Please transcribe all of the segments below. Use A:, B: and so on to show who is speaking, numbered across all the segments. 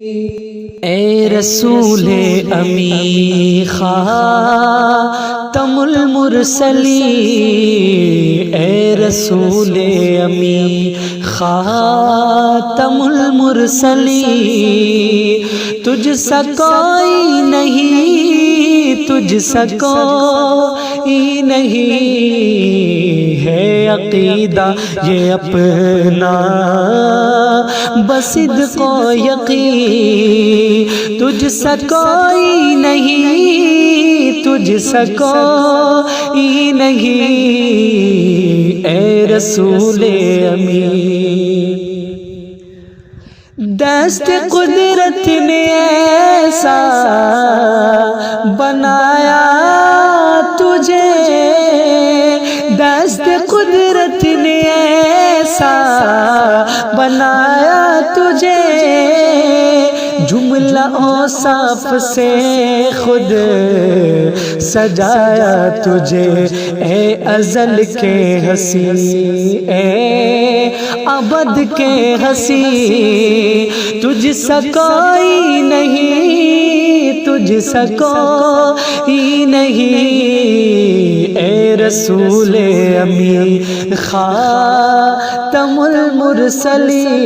A: اے رسول امی خاتم المرسلین، اے رسول امی خاتم المرسلین، تجھ سا کوئی نہیں، تجھ سا کوئی نہیں ہے عقیدہ یہ اپنا بصدق و یقین، تجھ سا کوئی نہیں، تجھ سا کوئی نہیں اے رسول امین۔ دست قدرت نے ایسا بنایا تجھے، دست قدرت نے ایسا بنایا تجھے، جملہ اوصاف سے خود سجایا تجھے، اے ازل کے ہنسی، اے ابد کے ہنسی، تجھ سا کوئی نہیں، تجھ سا کوئی نہیں اے رسول امی خاتم المرسلین،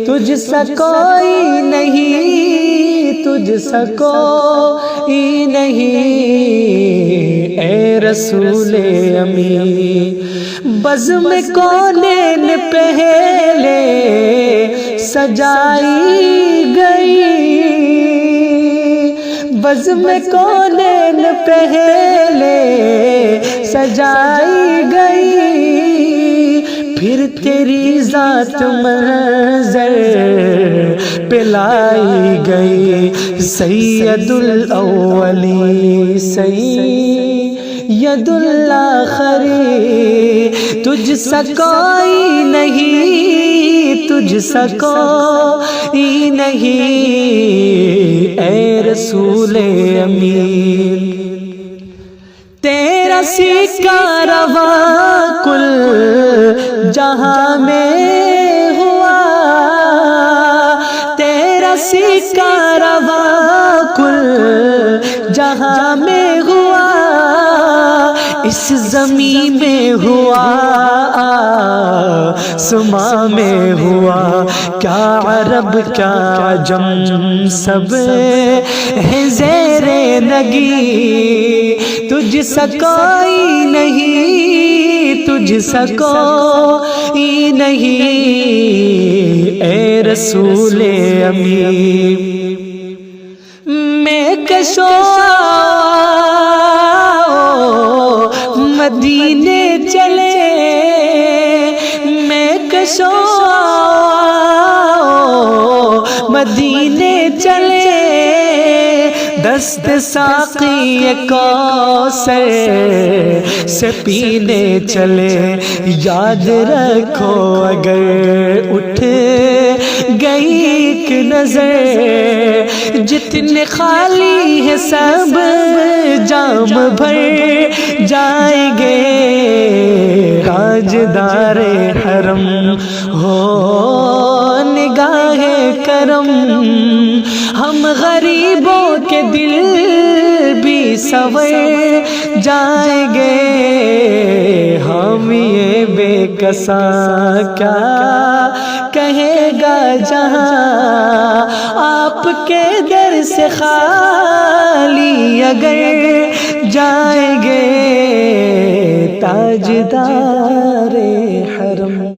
A: تجھ سا کوئی نہیں، تجھ سا کوئی نہیں اے رسول امی۔ بزم کونین پہلے سجائی گئی، بزم کونین پہلے سجائی گئی، پھر تیری ذات منظر پلائی گئی، سید الاولی سید الآخری، تجھ سا کوئی نہیں، تجھ سا کوئی نہیں اے رسول امین۔ تیرا سکہ رواں کل جہاں میں ہوا، تیرا سکہ رواں کل جہاں میں ہوا، اس زمین میں ہوا آسماں میں ہوا، کیا عرب کیا عجم سب ہے زیر نگی، تجھ سا کوئی نہیں، تجھ سا کوئی نہیں اے رسول امین۔ میں کشو مدینے چلے، میں کشو مدینے چلے، دست ساقی کوثر سے پینے چلے، یاد رکھو اگر اٹھ گئی ایک نظر، جتنے خالی ہے سب جام بھر جائیں گے، تاجدار حرم ہو نگاہ کرم، ہم غریبوں کے دل بھی سنور جائیں گے، ہم یہ بے کساں کیا کہے گا جہاں، آپ کے در سے خالی اگر جائیں گے تاجدار